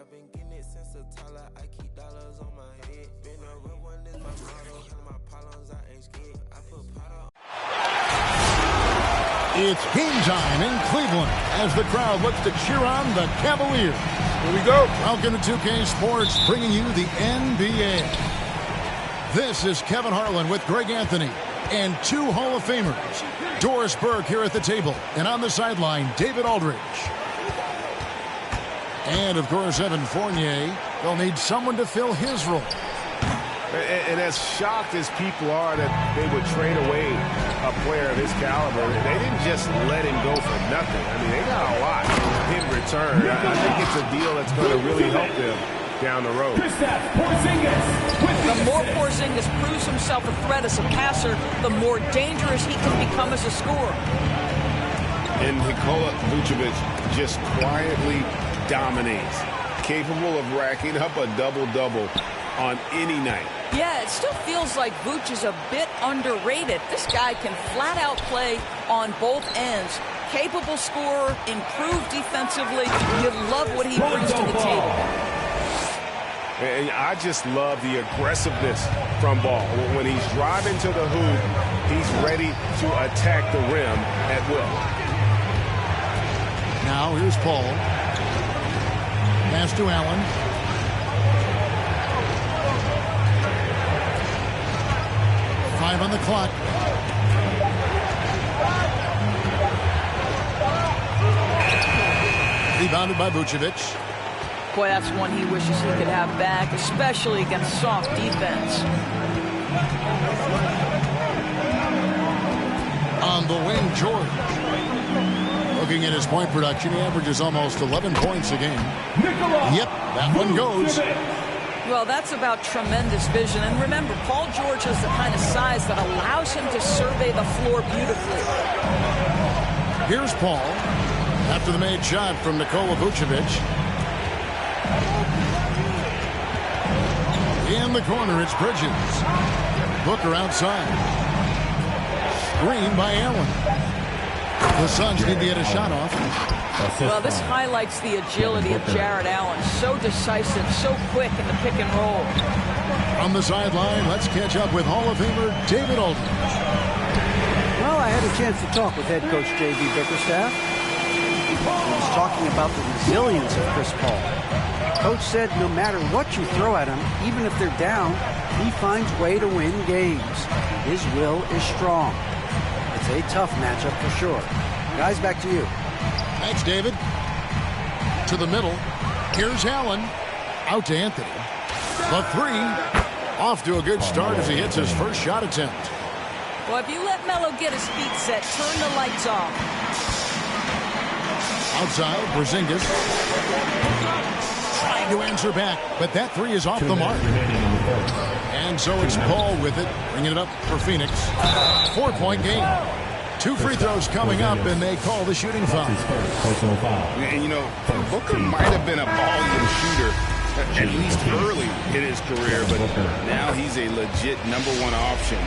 I've been getting it since a toddler. I keep dollars on my head. Been a real one is my motto. Handle my problems, I ain't scared. I put powder. It's game time in Cleveland as the crowd looks to cheer on the Cavaliers. Here we go. Welcome to 2K Sports, bringing you the NBA. This is Kevin Harlan with Greg Anthony and two Hall of Famers. Doris Burke here at the table, and on the sideline, David Aldridge. And, of course, Evan Fournier. They'll need someone to fill his role. And as shocked as people are that they would trade away a player of his caliber, they didn't just let him go for nothing. I mean, they got a lot in return. I think it's a deal that's going to really help them down the road. The more Porzingis proves himself a threat as a passer, the more dangerous he can become as a scorer. And Nikola Vucevic just quietly dominates, capable of racking up a double-double on any night. Yeah, it still feels like Vooch is a bit underrated. This guy can flat-out play on both ends. Capable scorer, improved defensively. You love what he brings to the table. And I just love the aggressiveness from Ball. When he's driving to the hoop, he's ready to attack the rim at will. Now here's Paul. Pass to Allen. Five on the clock. Rebounded by Vucevic. Boy, that's one he wishes he could have back, especially against soft defense. On the wing, George. Looking at his point production, he averages almost 11 points a game. Yep, that one goes. Well, that's about tremendous vision. And remember, Paul George has the kind of size that allows him to survey the floor beautifully. Here's Paul after the made shot from Nikola Vucevic. In the corner, it's Bridges. Booker outside. Screen by Allen. The Suns need to get a shot off. Well, this highlights the agility of Jared Allen. So decisive, so quick in the pick and roll. On the sideline, let's catch up with Hall of Famer David Aldridge. Well, I had a chance to talk with head coach J.B. Bickerstaff. He was talking about the resilience of Chris Paul. Coach said no matter what you throw at him, even if they're down, he finds a way to win games. His will is strong. It's a tough matchup for sure. Guys, back to you. Thanks, David. To the middle. Here's Allen. Out to Anthony. The three. Off to a good start as he hits his first shot attempt. Well, if you let Melo get his feet set, turn the lights off. Outside, Porzingis. Trying to answer back, but that three is off the mark. And so it's Paul with it, bringing it up for Phoenix. 4-point game. Two free throws coming up, and they call the shooting foul. And, you know, Booker might have been a volume shooter, at least early in his career, but now he's a legit #1 option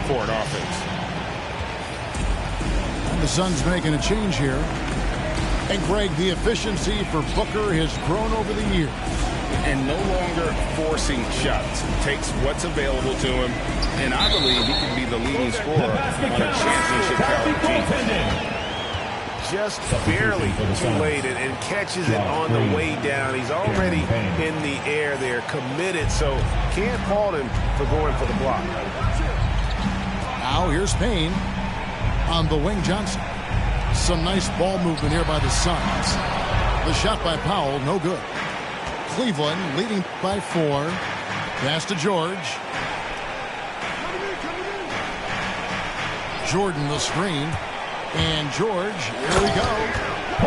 for an offense. And the Suns making a change here. And, Greg, the efficiency for Booker has grown over the years. And no longer forcing shots. Takes what's available to him, and I believe he can be the leading scorer on a championship caliber team. Just barely too late and catches it on the way down. He's already in the air there, committed, so can't fault him for going for the block. Now here's Payne on the wing. Johnson. Some nice ball movement here by the Suns. The shot by Powell, no good. Cleveland leading by 4. Pass to George. Jordan the screen. And George, here we go.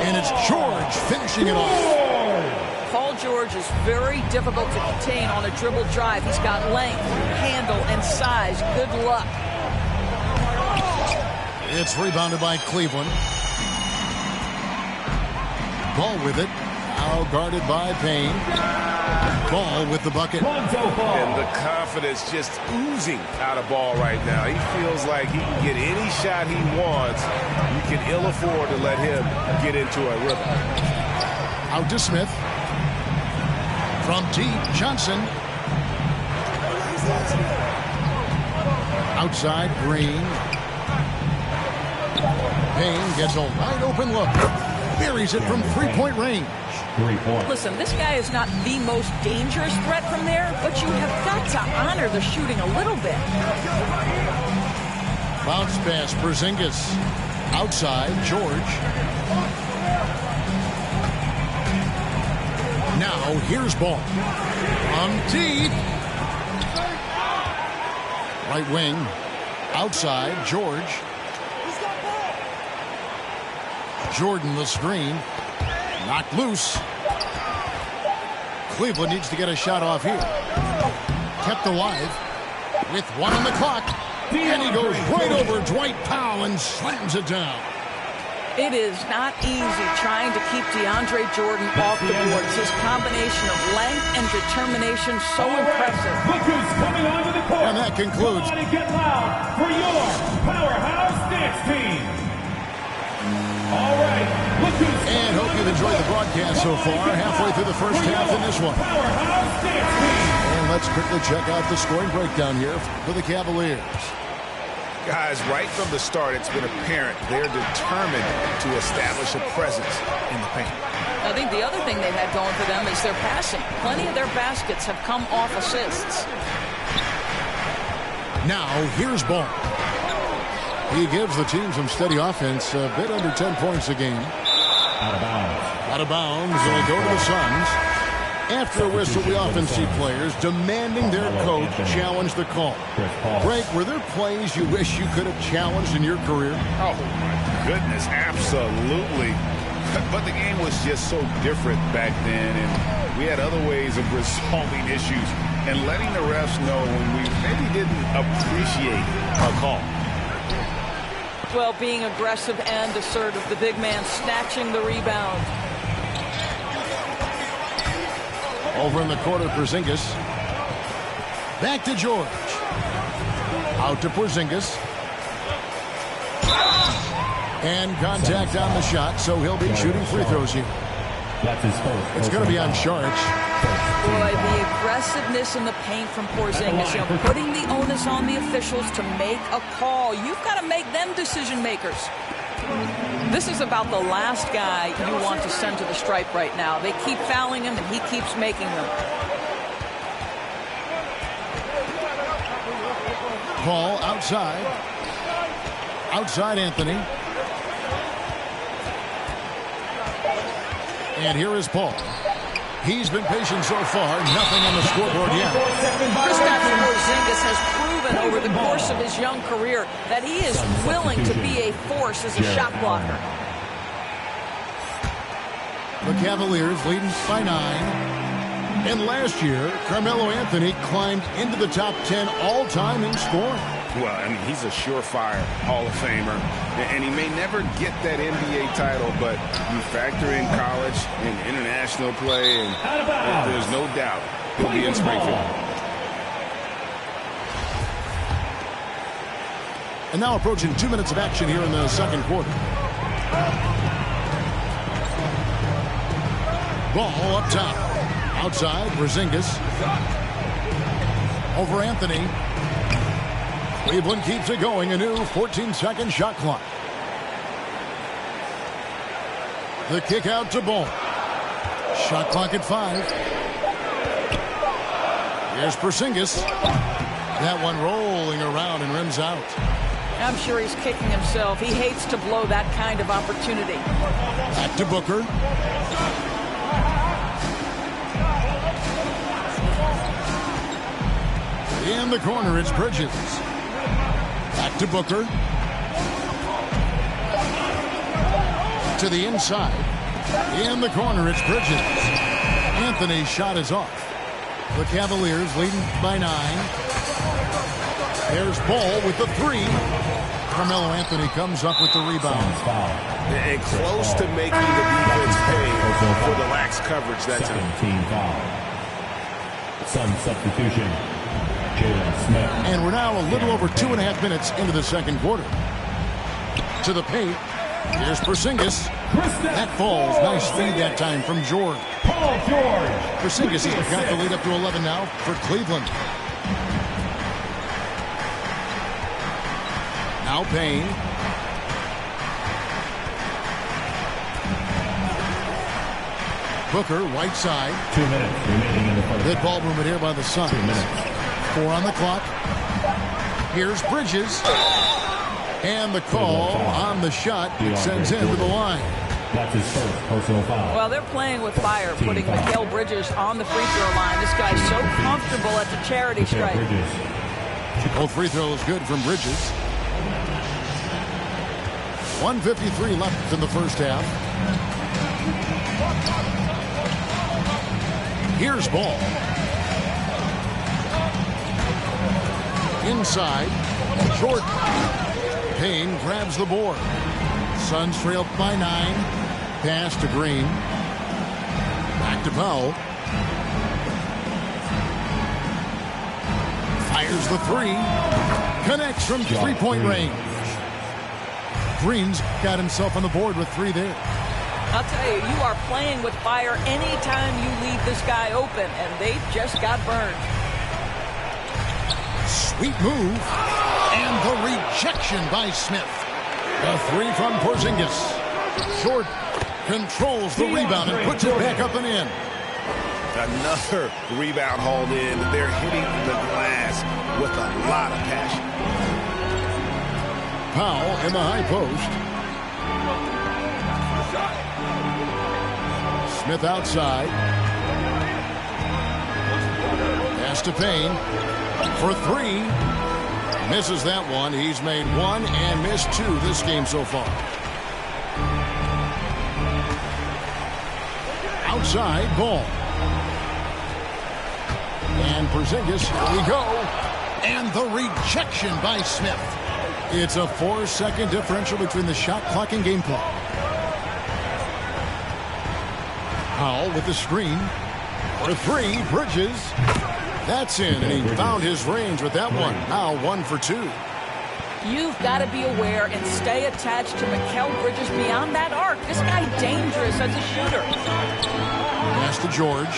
And it's George finishing it off. Paul George is very difficult to contain on a dribble drive. He's got length, handle, and size. Good luck. It's rebounded by Cleveland. Ball with it. Now guarded by Payne. Ball with the bucket. And the confidence just oozing out of Ball right now. He feels like he can get any shot he wants. You can ill afford to let him get into a rhythm. Out to Smith. From deep, Johnson. Outside, Green. Payne gets a wide open look. Buries it from three-point range. Listen, this guy is not the most dangerous threat from there, but you have got to honor the shooting a little bit. Bounce pass, Porzingis. Outside, George. Now, here's ball. From deep. Right wing. Outside, George. Jordan the screen. Knocked loose. Cleveland needs to get a shot off here. Kept alive with 1 on the clock. And he goes right over Dwight Powell and slams it down. It is not easy trying to keep DeAndre Jordan off the boards. His combination of length and determination so impressive. Look who's coming onto the court. And that concludes. Get loud for your powerhouse dance team. All right, look who's And hope you've enjoyed the broadcast so far. Halfway through the first half in this one. powerhouse dance team. And let's quickly check out the scoring breakdown here for the Cavaliers. Guys, right from the start, it's been apparent they're determined to establish a presence in the paint. I think the other thing they've had going for them is their passing. Plenty of their baskets have come off assists. Now, here's Ball. He gives the team some steady offense, a bit under 10 points a game. Out of bounds. Out of bounds, it'll go to the Suns. After a whistle, we often see players demanding their coach challenge the call. Greg, were there plays you wish you could have challenged in your career? Oh, my goodness, absolutely. But the game was just so different back then, and we had other ways of resolving issues and letting the refs know when we maybe didn't appreciate a call. Well, being aggressive and assertive, the big man snatching the rebound. Over in the corner, Porzingis. Back to George. Out to Porzingis. And contact on the shot, so he'll be shooting free throws here. That's his first. It's going to be on Sharks. Boy, the aggressiveness in the paint from Porzingis, you know, putting the onus on the officials to make a call. You've got to make them decision makers. This is about the last guy you want to send to the stripe right now. They keep fouling him, and he keeps making them. Paul outside. Outside Anthony. And here is Paul. He's been patient so far. Nothing on the scoreboard yet. Kristaps Porzingis has proven over the course of his young career that he is willing to be a force as a shot blocker. The Cavaliers leading by 9. And last year, Carmelo Anthony climbed into the top 10 all-time in scoring. Well, I mean, he's a surefire Hall of Famer, and he may never get that NBA title, but you factor in college and international play, and there's no doubt he'll be in Springfield. And now approaching 2 minutes of action here in the second quarter. Ball up top. Outside, Porzingis. Over Anthony. Cleveland keeps it going. A new 14-second shot clock. The kick out to Ball. Shot clock at 5. Here's Porzingis. That one rolling around and rims out. I'm sure he's kicking himself. He hates to blow that kind of opportunity. Back to Booker. In the corner, it's Bridges. Back to Booker. To the inside. In the corner, it's Bridges. Anthony's shot is off. The Cavaliers leading by 9. There's Ball with the 3. Carmelo Anthony comes up with the rebound. And close to making the defense pay for the lax coverage that time. Team foul. Sun substitution. Jalen Smith. And we're now a little over 2.5 minutes into the second quarter. To the paint. Here's Porzingis. That falls. Nice feed that time from George. Paul George. Porzingis has got the lead up to 11 now for Cleveland. Now Payne. Booker, right side. 2 minutes remaining in the first. Good ball movement here by the Suns. 2 minutes. 4 on the clock. Here's Bridges. And the call on the shot sends him to the line. That's his first personal foul. Well, they're playing with fire, putting Mikal Bridges on the free throw line. This guy's so comfortable at the charity stripe. Both free throws good from Bridges. 1:53 left in the first half. Here's Ball. Inside. Jordan. Payne grabs the board. Suns trail by 9. Pass to Green. Back to Powell. Fires the 3. Connects from three-point range. Green's got himself on the board with 3 there. I'll tell you, you are playing with fire anytime you leave this guy open, and they just got burned. Sweet move. And the rejection by Smith. The 3 from Porzingis. Jordan controls the rebound and puts it back up and in. Another rebound hauled in. They're hitting the glass with a lot of passion. Powell in the high post. Smith outside. Pass to Payne for 3. Misses that one. He's made 1 and missed 2 this game so far. Outside, Ball. And Porzingis, here we go. And the rejection by Smith. It's a 4-second differential between the shot clock and game clock. Powell with the screen. For 3, Bridges. That's in, and he found his range with that one. Now 1 for 2. You've got to be aware and stay attached to Mikal Bridges beyond that arc. This guy's dangerous as a shooter. Pass to George.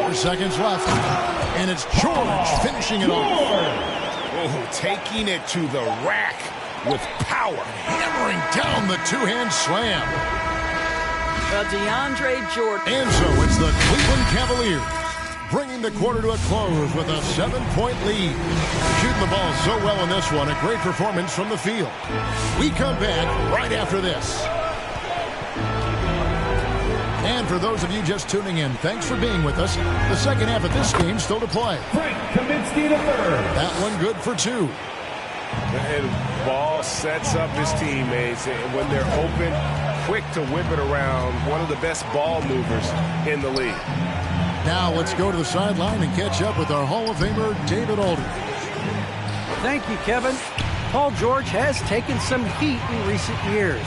4 seconds left. And it's George finishing it off. Oh, taking it to the rack with power. Hammering down the 2-hand slam. DeAndre Jordan. And so it's the Cleveland Cavaliers bringing the quarter to a close with a 7-point lead. Shooting the ball so well in this one. A great performance from the field. We come back right after this. And for those of you just tuning in, thanks for being with us. The second half of this game still to play. Frank Kaminsky III. That one good for 2. And Ball sets up his teammates, and when they're open, quick to whip it around. One of the best ball movers in the league. Now let's go to the sideline and catch up with our Hall of Famer, David Aldridge. Thank you, Kevin. Paul George has taken some heat in recent years.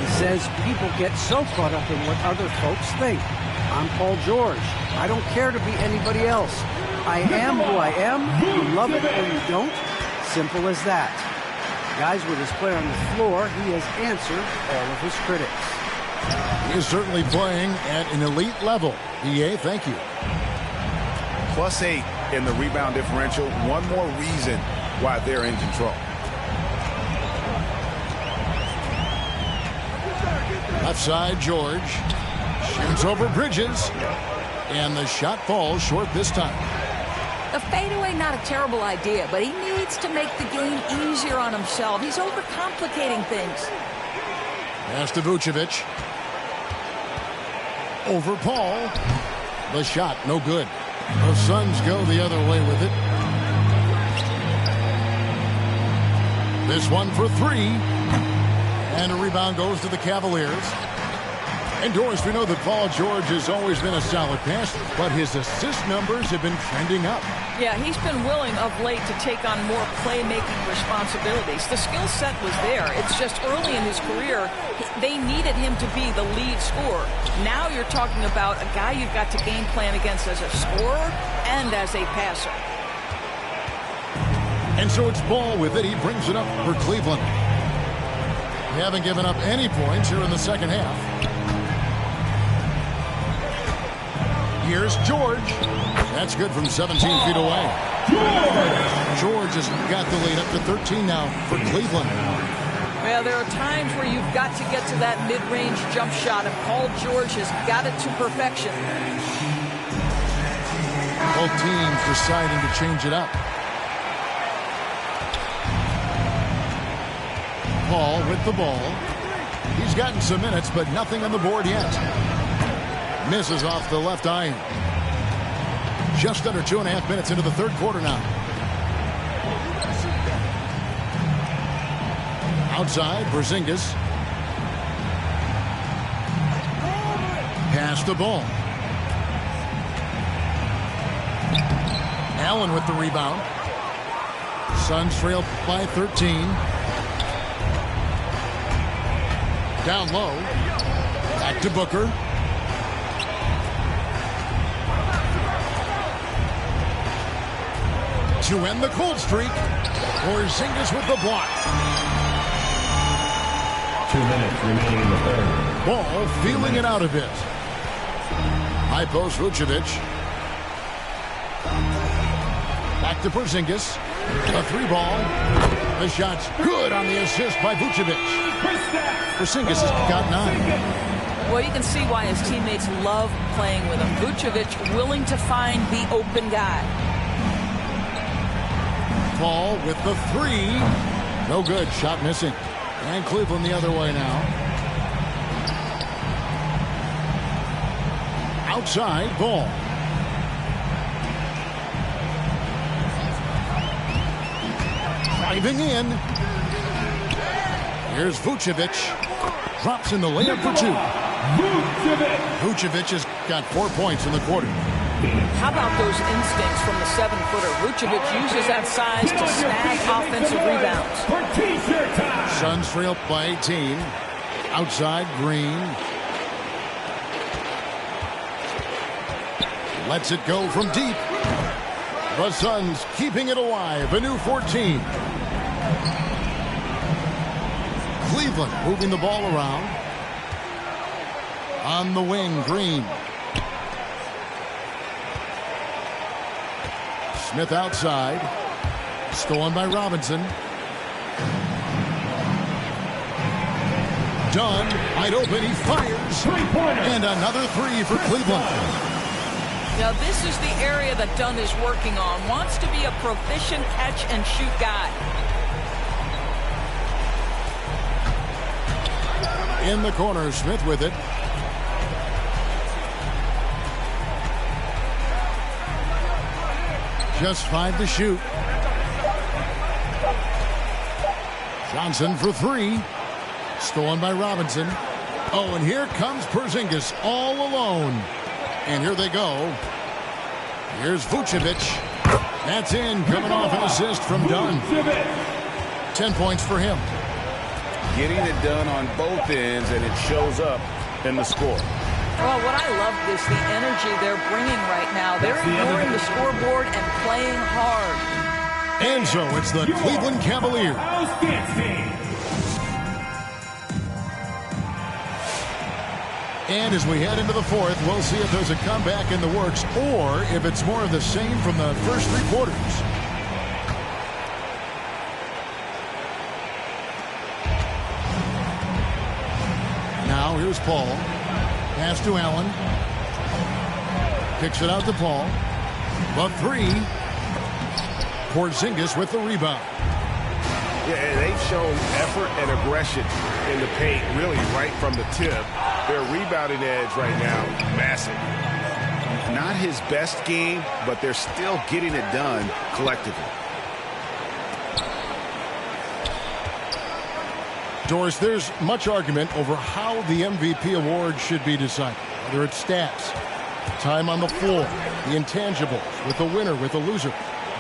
He says people get so caught up in what other folks think. I'm Paul George. I don't care to be anybody else. I am who I am. You love it or you don't. Simple as that. Guys, with his play on the floor, he has answered all of his critics. He is certainly playing at an elite level. EA, thank you. +8 in the rebound differential. One more reason why they're in control. Left side, George. Shoots over Bridges. And the shot falls short this time. The fadeaway, not a terrible idea, but he needs to make the game easier on himself. He's overcomplicating things. Pass to Vucevic. Over Paul. The shot, no good. The Suns go the other way with it. This one for 3. And a rebound goes to the Cavaliers. And Doris, we know that Paul George has always been a solid passer, but his assist numbers have been trending up. Yeah, he's been willing of late to take on more playmaking responsibilities. The skill set was there. It's just early in his career, they needed him to be the lead scorer. Now you're talking about a guy you've got to game plan against as a scorer and as a passer. And so it's Ball with it. He brings it up for Cleveland. They haven't given up any points here in the second half. Here's George. That's good from 17 feet away. George has got the lead up to 13 now for Cleveland. Well, there are times where you've got to get to that mid-range jump shot, and Paul George has got it to perfection. Both teams deciding to change it up. Paul with the ball. He's gotten some minutes, but nothing on the board yet. Misses off the left iron. Just under 2.5 minutes into the third quarter now. Outside, Porzingis. Pass the ball. Allen with the rebound. Suns trail by 13. Down low. Back to Booker. To end the cold streak. Porzingis with the block. 2 minutes remaining in the third. Ball feeling it out a bit. High post Vucevic. Back to Porzingis. A 3-ball. The shot's good on the assist by Vucevic. Porzingis has got 9. Well, you can see why his teammates love playing with him. Vucevic willing to find the open guy. Paul with the 3. No good. Shot missing. And Cleveland the other way now. Outside, Ball. Driving in. Here's Vucevic. Drops in the layup for 2. Vucevic has got 4 points in the quarter. How about those instincts from the 7-footer? Vucevic uses that size to snag offensive rebounds. Suns trail by 18. Outside, Green. Lets it go from deep. The Suns keeping it alive. A new 14. Cleveland moving the ball around. On the wing, Green. Smith outside. Stolen by Robinson. Dunn, wide open, he fires. And another 3 for Cleveland. Now this is the area that Dunn is working on. Wants to be a proficient catch and shoot guy. In the corner, Smith with it. Just 5 to shoot. Johnson for 3. Stolen by Robinson. Oh, and here comes Porzingis all alone. And here they go. Here's Vucevic. That's in, coming off an assist from Dunn. 10 points for him. Getting it done on both ends, and it shows up in the score. Well, what I love is the energy they're bringing right now. They're ignoring the scoreboard and playing hard. And so it's the Cleveland Cavaliers. And as we head into the fourth, we'll see if there's a comeback in the works or if it's more of the same from the first 3 quarters. Now here's Paul. Pass to Allen. Kicks it out to Paul. The 3. Porzingis with the rebound. Yeah, they've shown effort and aggression in the paint, really right from the tip. Their rebounding edge right now, massive. Not his best game, but they're still getting it done collectively. Doris, there's much argument over how the MVP award should be decided, whether it's stats, time on the floor, the intangibles, with the winner, with the loser.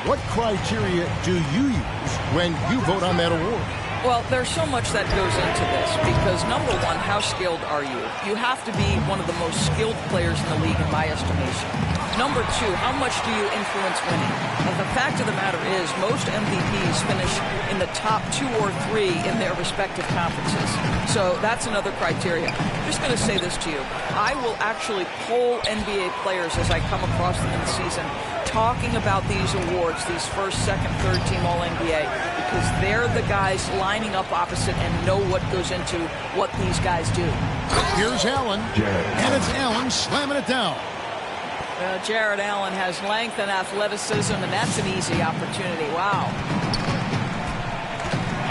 What criteria do you use when you vote on that award? Well, there's so much that goes into this because, number one, how skilled are you? You have to be one of the most skilled players in the league, in my estimation. Number two, how much do you influence winning? And the fact of the matter is most MVPs finish in the top 2 or 3 in their respective conferences. So that's another criteria. I'm just going to say this to you. I will actually poll NBA players as I come across them in the season talking about these awards, these first, second, third team All-NBA, because they're the guys lining up opposite and know what goes into what these guys do. Here's Allen, and it's Allen slamming it down. Jared Allen has length and athleticism, and that's an easy opportunity. Wow.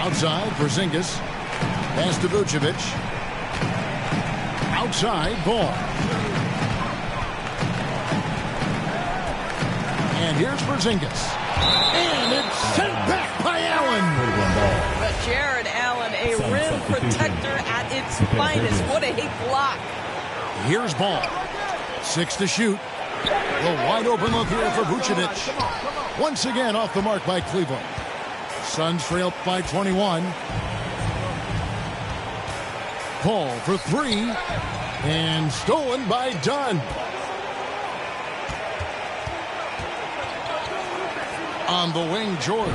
Outside, Porzingis. Pass to Vucevic. Outside, ball. And here's Porzingis. And it's sent back by Allen. But Jared Allen, a rim protector at its finest. What a block. Here's Ball. 6 to shoot. The wide open look here for Vucevic. Once again off the mark by Cleveland. Suns trail by 21. Paul for 3. And stolen by Dunn. On the wing, Jordan.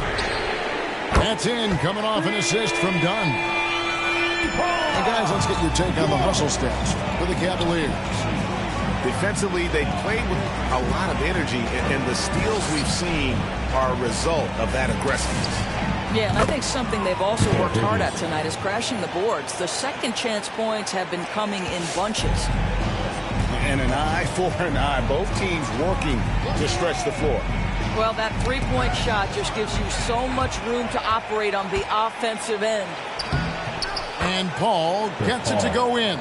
That's in, coming off an assist from Dunn. Hey guys, let's get your take on the hustle stats for the Cavaliers. Defensively, they played with a lot of energy, and the steals we've seen are a result of that aggressiveness. Yeah, and I think something they've also worked hard at tonight is crashing the boards. The second chance points have been coming in bunches. And an eye for an eye. Both teams working to stretch the floor. Well, that three-point shot just gives you so much room to operate on the offensive end. And Paul gets it to go in.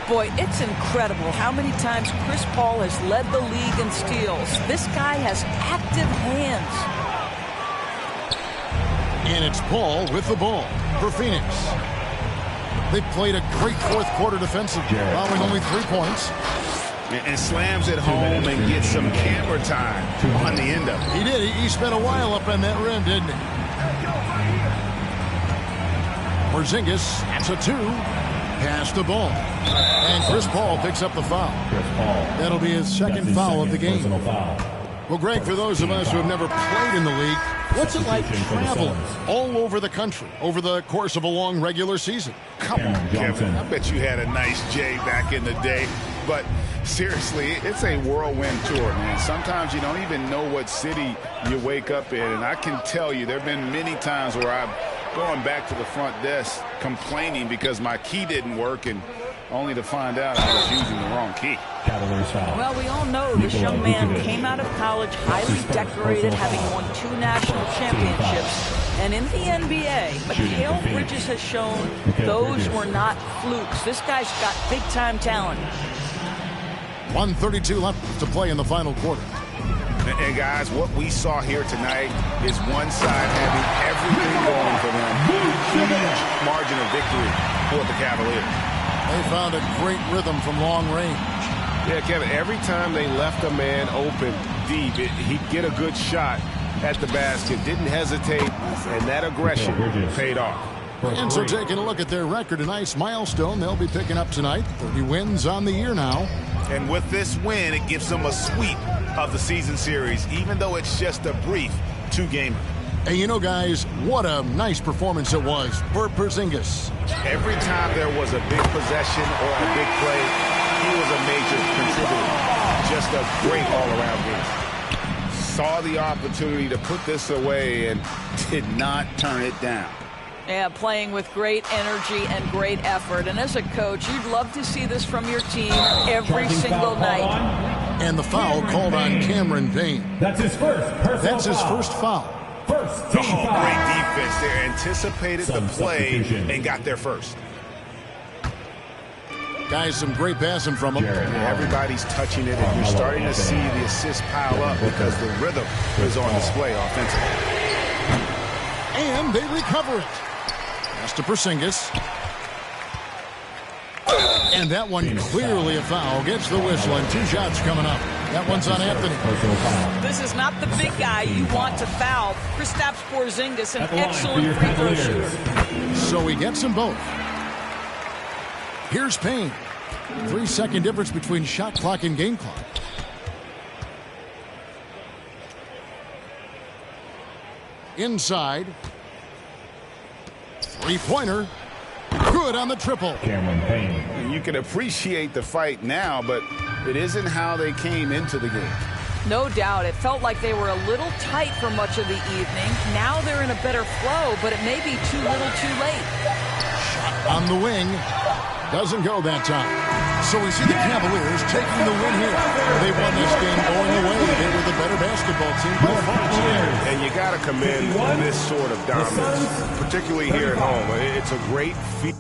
Boy, it's incredible how many times Chris Paul has led the league in steals. This guy has active hands. And it's Paul with the ball for Phoenix. They played a great fourth quarter defensively, allowing only 3 points. And slams it home and gets some camera time on the end of it. He did. He spent a while up on that rim, didn't he? Porzingis, that's a 2. Pass the ball. And Chris Paul picks up the foul. That'll be his second foul of the game. Well, Greg, for those of us who have never played in the league, what's it like traveling all over the country over the course of a long regular season? Come on, Kevin. I bet you had a nice J back in the day. But seriously, it's a whirlwind tour, man. Sometimes you don't even know what city you wake up in. And I can tell you there have been many times where I've gone back to the front desk complaining because my key didn't work, and only to find out I was using the wrong key. Well, we all know this young man came out of college highly decorated, having won 2 national championships. And in the NBA, Mikal Bridges has shown those were not flukes. This guy's got big-time talent. 1:32 left to play in the final quarter. And guys, what we saw here tonight is one side having everything going for them. Huge margin of victory for the Cavaliers. They found a great rhythm from long range. Yeah, Kevin, every time they left a man open deep, he'd get a good shot at the basket, didn't hesitate, and that aggression paid off. And so taking a look at their record, a nice milestone they'll be picking up tonight. 30 wins on the year now. And with this win, it gives them a sweep of the season series, even though it's just a brief 2-game. Hey, you know, guys, what a nice performance it was for Porzingis. Every time there was a big possession or a big play, he was a major contributor. Just a great all-around game. Saw the opportunity to put this away and did not turn it down. Yeah, playing with great energy and great effort. And as a coach, you'd love to see this from your team every single night. And the foul called on Cameron Payne. That's his first foul. First team foul. Great defense there. Anticipated the play and got there first. Guys, some great passing from him. Everybody's touching it, and you're starting to see the assists pile up because the rhythm is on display offensively. And they recover it. Pass to Porzingis. And that one clearly a foul. Gets the whistle, and 2 shots coming up. That one's on Anthony. This is not the big guy you want to foul. Kristaps Porzingis, an excellent free throw shooter. So he gets them both. Here's Payne. 3-second difference between shot clock and game clock. Inside. Three-pointer. Good on the triple. Cameron Payne. And you can appreciate the fight now, but it isn't how they came into the game. No doubt. It felt like they were a little tight for much of the evening. Now they're in a better flow, but it may be too little too late. Shot on the wing. Doesn't go that time. So we see the Cavaliers taking the win here. They won this game going away. They were the better basketball team by far. And you got to commend this sort of dominance, particularly here at home. It's a great feat.